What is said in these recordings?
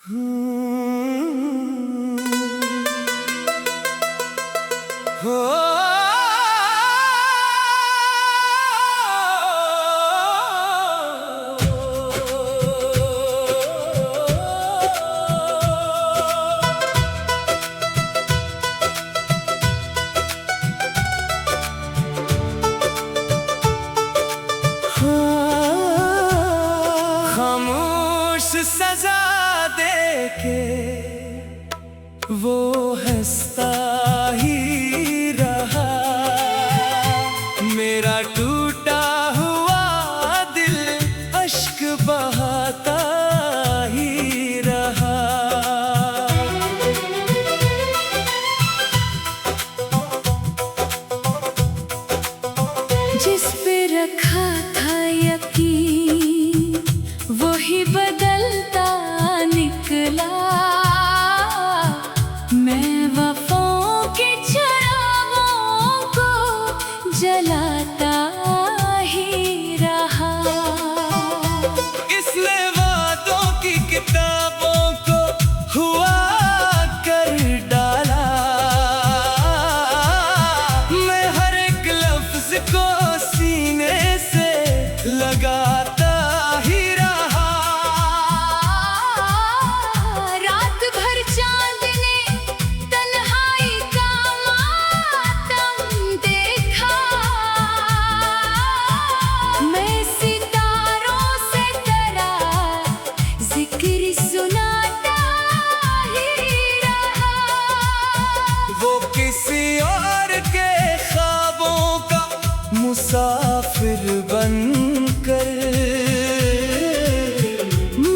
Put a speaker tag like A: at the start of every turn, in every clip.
A: हो खामोश सजा देके वो हंसता ही रहा। मेरा टूटा हुआ दिल अश्क बहाता ही रहा।
B: जिस पे रखा था यकीन वही बदलता निकला। मैं वफाओं के चिरागों को जलाता ही रहा।
A: इसने वादों की किताबों को हुआ कर डाला। मैं हर एक लफ्ज को सीने से लगाता ही रहा।
B: रात भर चांद ने तन्हाई का मातम देखा। मैं सितारों से तेरा जिक्र सुनाता ही रहा।
A: वो किसी और के ख्वाबों का मुसाफिर बनकर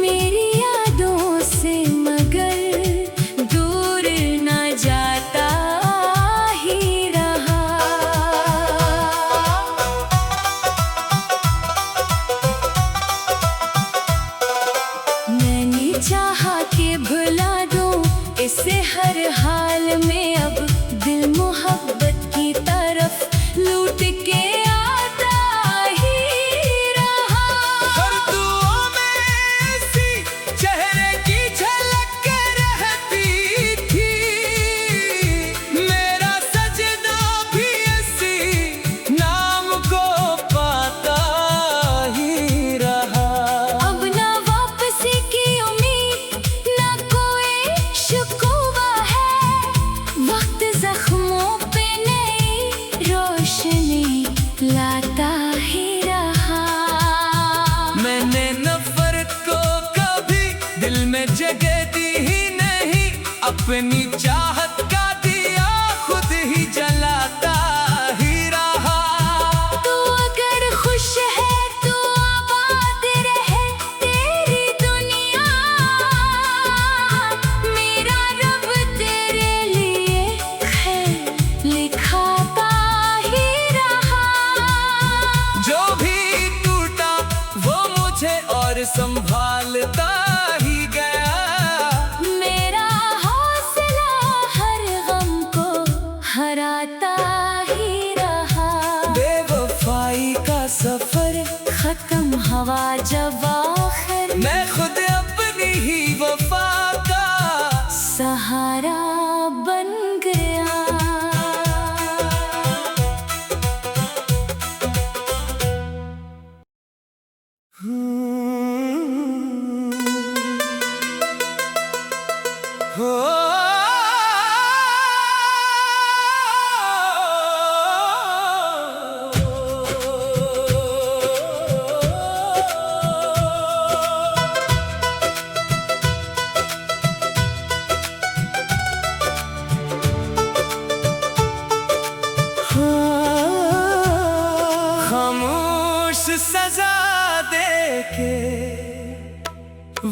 B: मेरी यादों से मगर दूर न जाता ही रहा। मैंने चाहा कि भुला दूं इसे हर हाल में। अब दिल मोहब्बत की तरफ लूट के आता ही रहा।
A: हर दुआ में ऐसी चेहरे की झलक रहती थी। मेरा सजना भी इसी नाम को पाता ही रहा।
B: अब ना वापसी की उम्मीद ना कोई शिकवा है। वक्त जख्मों पे नई रोशनी लाता ही रहा।
A: मैंने नफरत को कभी दिल में जगह दी ही नहीं। अपनी चाहत का दिया खुद ही जलाता ही रहा।
B: तू अगर खुश है तो आबाद रहे तेरी दुनिया। मेरा रब तेरे लिए खैर लिखाता ही रहा।
A: जो भी टूटा वो मुझे और संभालता ही गया।
B: मेरा हौसला हर गम को हराता ही रहा।
A: बेवफाई का सफर
B: खत्म हवा जब आखिर
A: मैं खुद अपनी ही वफा का
B: सहारा बन गया।
A: हो खामोश सजा देके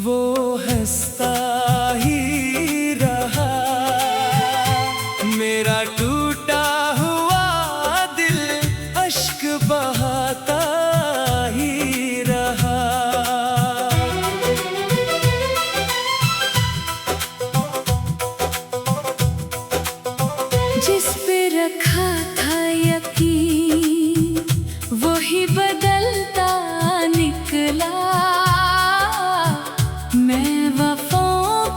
A: वो हंसता ही रहा। मेरा टूटा हुआ दिल अश्क बहाता ही रहा।
B: जिस पे रखा था यकीन वही बदलता निकला। मैं वफाओं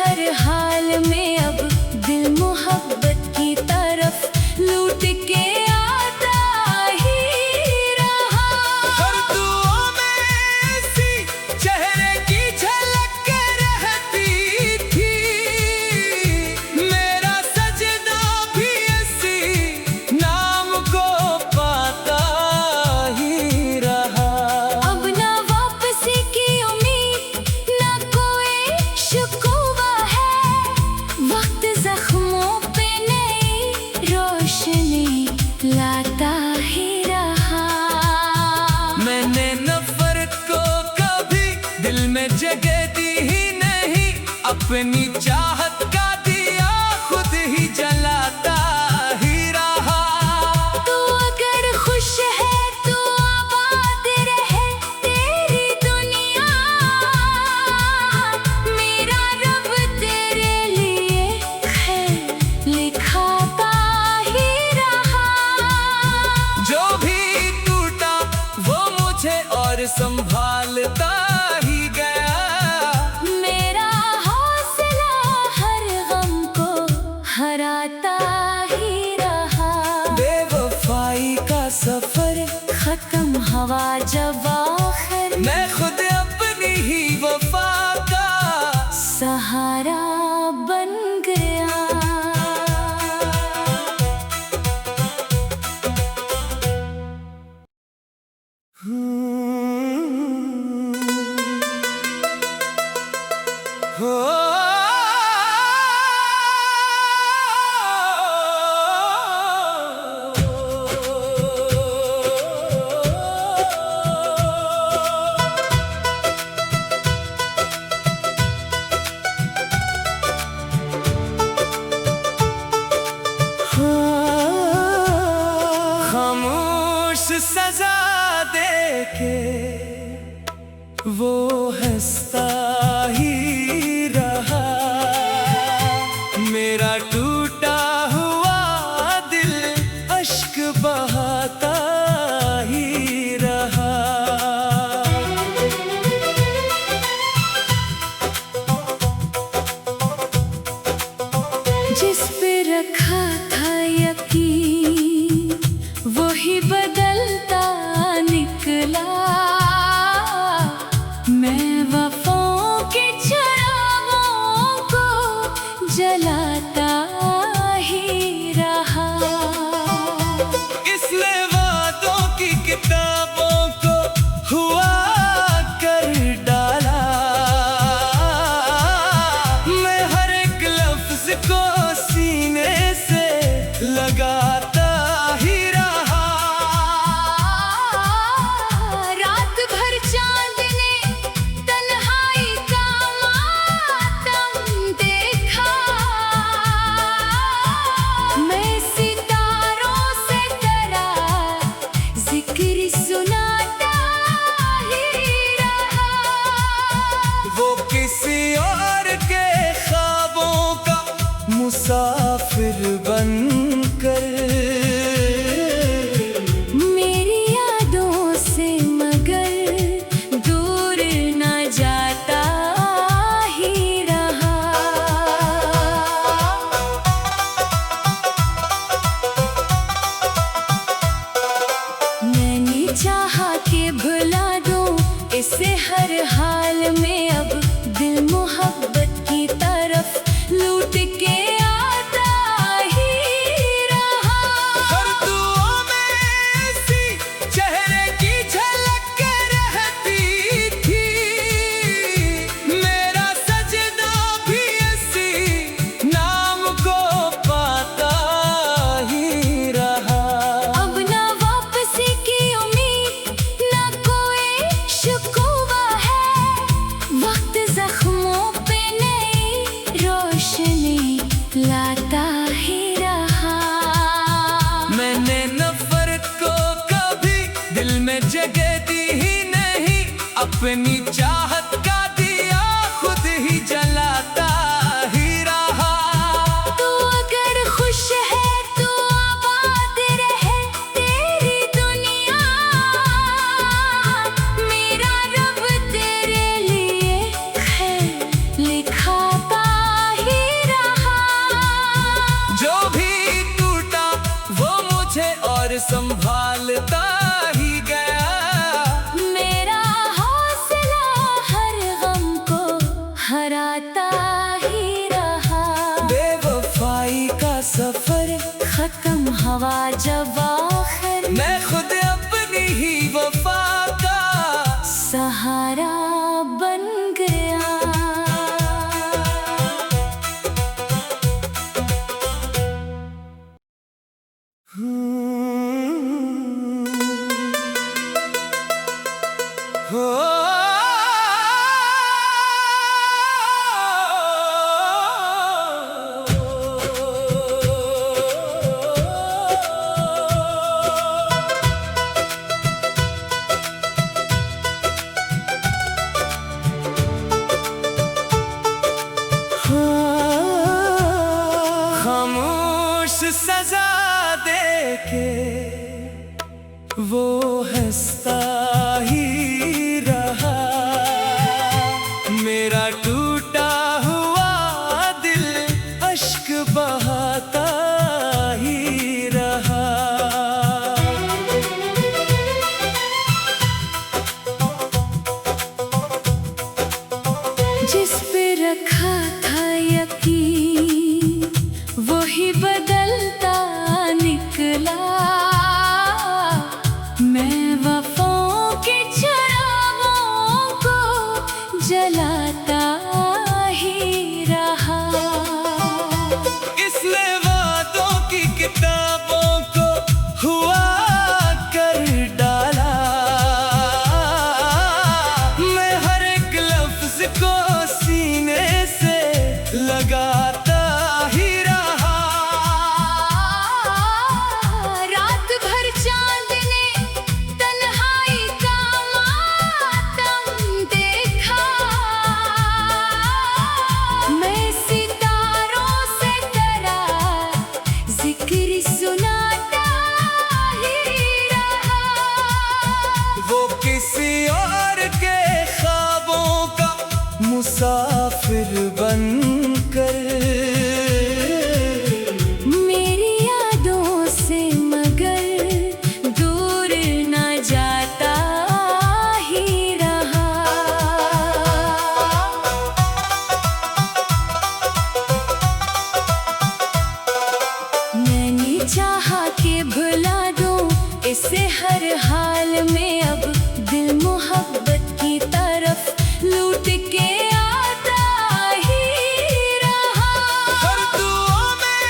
B: हर हाल में अब दिल मोहब्बत की तरफ लूट के आता ही रहा।
A: हर दुआ में ऐसी चेहरे की झलक रहती थी, मेरा सजना भी इसी नाम को पाता ही रहा।
B: अब ना वापसी की उम्मीद, ना कोई शिकवा है, वक्त जख्मों पे नई रोशनी लाता ही रहा।
A: मैंने नफरत को कभी दिल में जगह दी ही नहीं, अपनी चाहत का दिया खुद ही जलाता ही रहा।
B: तू अगर खुश है तो आबाद रहे तेरी दुनिया, मेरा रब तेरे लिए खैर लिखाता ही रहा।
A: जो भी टूटा वो मुझे और संभालता ही गया,
B: मेरा हौसला हर गम को हराता ही रहा।
A: बेवफाई का सफर
B: खत्म हवा जब आखिर
A: मैं खुद अपनी ही वफा का
B: सहारा बन गया।
A: खामोश सजा दे के वो हंसता ही रहा, मेरा टूटा हुआ दिल अश्क बहाता ही रहा।
B: जिस पे रखा था यकीन वही बदलता निकला, मैं वफाओं के चिरागों को जलाता ही रहा।
A: इसने वादों की किताबों को हुआ कर डाला, मैं हर एक लफ्ज को सीने से लगाता ही रहा।
B: रात भर चांद ने तन्हाई का मातम देखा, मैं सितारों से तेरा जिक्र सुनाता ही रहा।
A: वो किसी और के ख्वाबों का मुसाफिर बनकर
B: मेरी यादों से मगर दूर न जाता ही रहा। मैंने चाहा कि भुला दूं इसे हर हाल में, अब दिल मोहब्बत की तरफ लूट के आता ही रहा।
A: हर दुआ में ऐसी चेहरे की झलक रहती थी, मेरा सजना भी इसी नाम को पाता ही रहा।
B: अब ना वापसी की उम्मीद, ना कोई शिकवा है, वक्त जख्मों पे नई रोशनी लाता ही रहा।
A: मैंने नफरत को कभी दिल में जगह दी ही नहीं, अपनी चाहत का दिया खुद ही जलाता ही रहा।
B: तू अगर खुश है तो आबाद रहे तेरी दुनिया, मेरा रब तेरे लिए खैर लिखाता हवा जब आखिर
A: मैं खुद अपनी ही वफा का
B: सहारा बन गया।
A: खामोश सजा दे के वो हंसता ही रहा, मेरा टूटा हुआ दिल अश्क बहाता ही रहा।
B: जिस पे रखा था यकीन वही बदलता निकला, मैं वफाओं के चिरागों को जलाता ही रहा।
A: इसने वादों की किताबों को हुआ कर डाला, मैं हर एक लफ्ज को सीने से लगाता ही रहा।
B: रात भर चांद ने तन्हाई का मातम देखा, मैं सितारों से तेरा जिक्र सुनाता ही रहा।
A: वो किसी और के ख्वाबों का मुसाफिर बनकर
B: मेरी यादों से मगर दूर न जाता ही रहा। मैंने चाहा कि भुला दूं इसे हर हाल में, अब दिल मोहब्बत की तरफ लूट के आता ही रहा।
A: हर दुआ में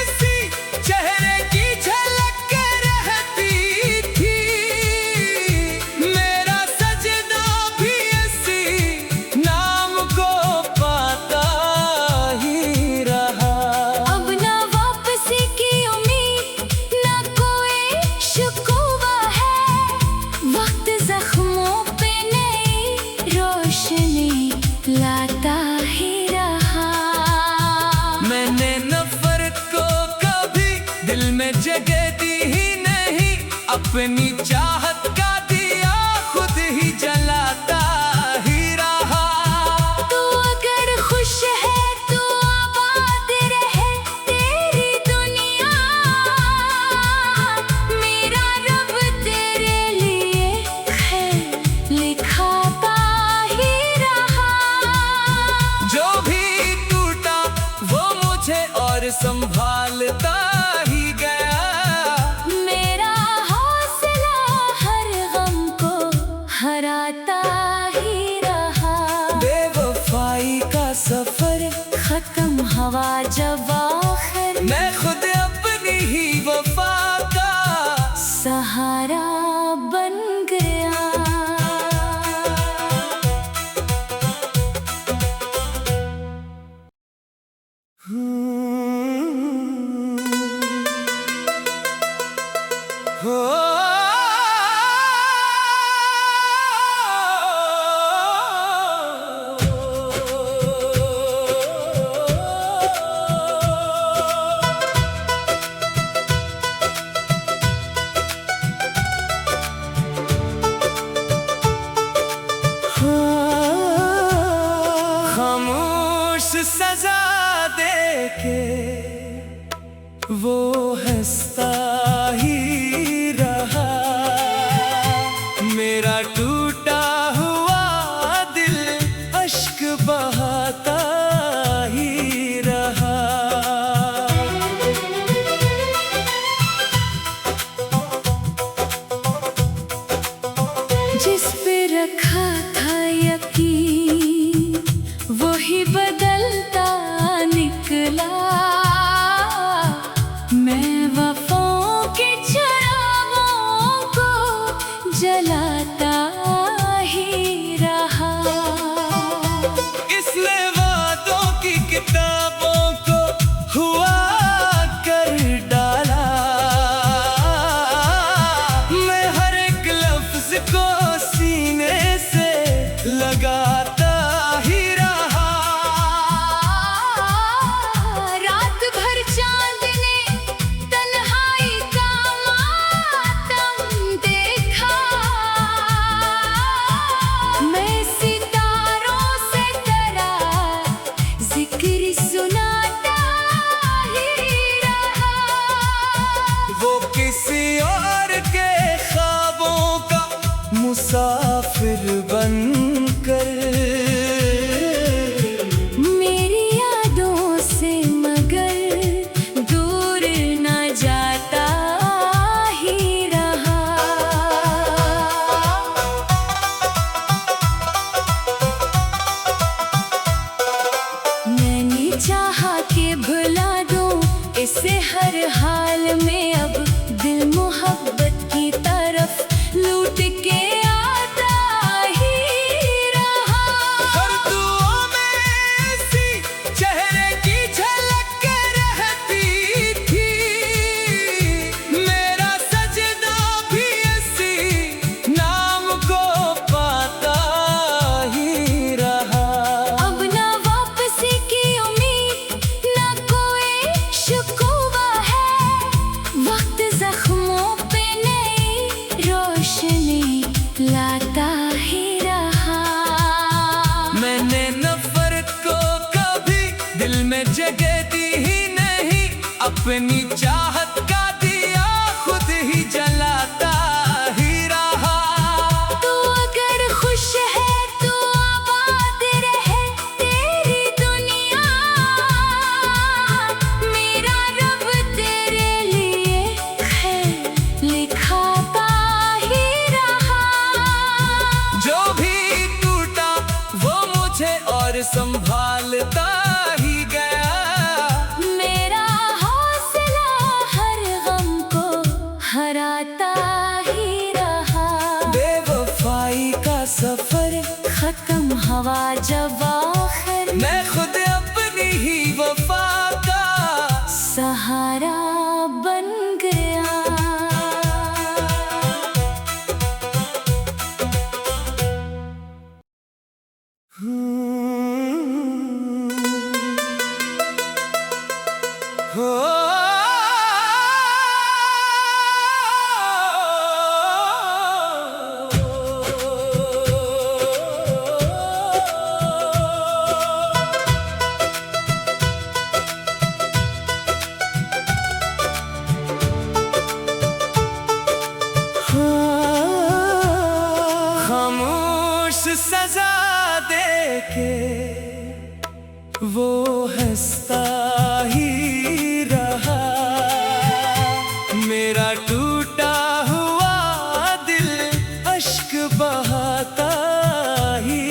A: ऐसी चेहरे की झलक रहती थी, मेरा सजना भी इसी नाम को पाता ही रहा।
B: अब ना वापसी की उम्मीद ना कोई शिकवा है, वक्त जख्मों पे नई रोशनी लाता ही रहा।
A: मैंने नफरत को कभी दिल में जगह दी ही नहीं, अपनी चाहत का दिया खुद ही जलाता ही रहा।
B: तू अगर खुश है तो आबाद रहे तेरी दुनिया, मेरा रब तेरे लिए खैर लिखाता ही रहा।
A: जो भी टूटा वो मुझे और संभालता ही गया,
B: मेरा हौसला हर गम को हराता ही रहा।
A: बेवफाई का सफर
B: खत्म हवा जब आखिर
A: मैं खुद अपनी ही वफा का
B: सहारा बन गया।
A: हो खामोश सजा दे के वो हंसता ही रहा, मेरा टूटा हुआ दिल अश्क बहाता ही रहा।
B: निकला। मैं वफाओं के चिरागों को जलाता ही रहा।
A: इसने वादों की किताबों को हुआ कर डाला। मैं हर एक लफ्ज को सीने से लगाता ही रहा।
B: रात भर चांद ने तन्हाई का मातम देखा। मैं सितारों से तेरा जिक्र सुनाता ही रहा।
A: वो किसी और के ख्वाबों का मुसाफिर बनकर
B: मेरी यादों से मगर दूर न जाता ही रहा। मैंने चाहा कि भुला दूं इसे हर हाल में, अब दिल मोहब्बत की तरफ लूट के आता ही रहा।
A: हर दुआ में ऐसी चेहरे की झलक रहती थी। मेरा सजदा भी इसी नाम को पाता ही रहा।
B: अब ना वापसी की उम्मीद, ना कोई शिकवा है। वक्त जख्मों पे नई रोशनी लाता ही रहा।
A: मैंने नफरत को कभी दिल में जगह दी ही नहीं। अपनी चाहत का दिया खुद ही जलाता ही रहा।
B: तू अगर खुश है तो आबाद रहे तेरी दुनिया। मेरा रब तेरे लिए खैर लिखाता ही रहा।
A: जो भी टूटा वो मुझे और संभालता ही गया।
B: मेरा हौसला हर गम को हराता ही रहा।
A: बेवफाई का सफर
B: खत्म हवा जब आखिर
A: मैं खुद अपनी ही वफा का
B: सहारा बन गया।
A: हो खामोश सजा दे के वो हंसता ही रहा। मेरा टूटा हुआ दिल अश्क बहाता ही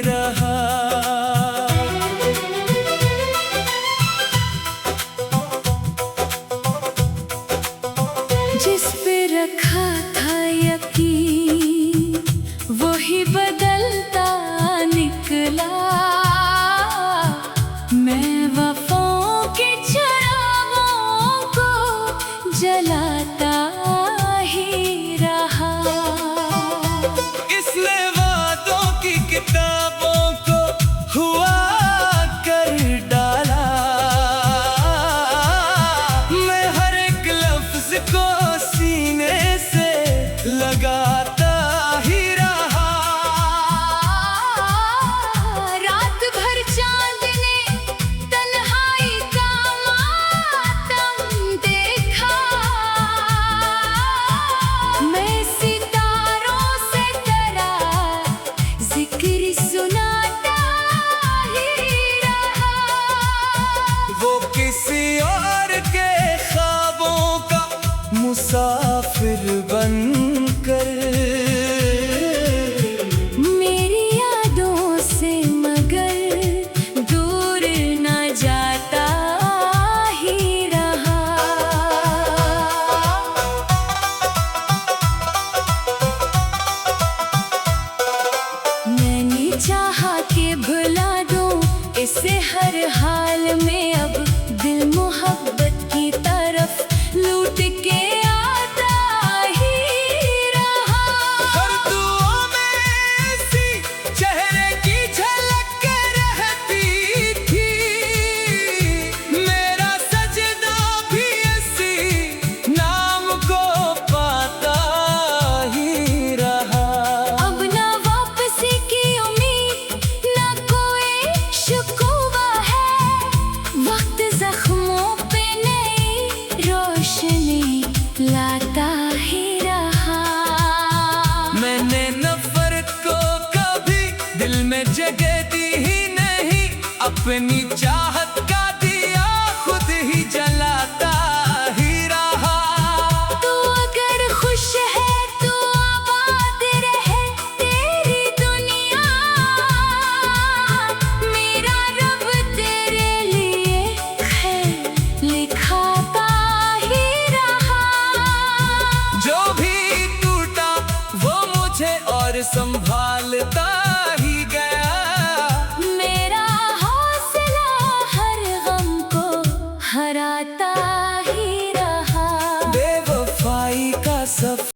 A: रहा।
B: जिस पे रखा था यकीन वही बदलता निकला। मैं वफाओं के चिरागों को जलाता ही रहा।
A: इसने वादों की किताबों को हुआ कर डाला। मैं हर एक लफ्ज को सीने से लगाता ही रहा।
B: रात भर चांद ने तन्हाई का मातम देखा। मैं सितारों से तेरा जिक्र सुनाता ही रहा।
A: वो किसी और के ख्वाबों का मुसाफिर बनकर
B: मेरी यादों से मगर दूर न जाता
A: अपनी चाहत का दिया खुद ही जलाता ही रहा।
B: तू अगर खुश है तो आबाद रहे तेरी दुनिया, मेरा रब तेरे लिए खैर लिखाता ही रहा।
A: जो भी टूटा वो मुझे और संभालता ही गया।
B: मेरा हौसला हर गम को हरा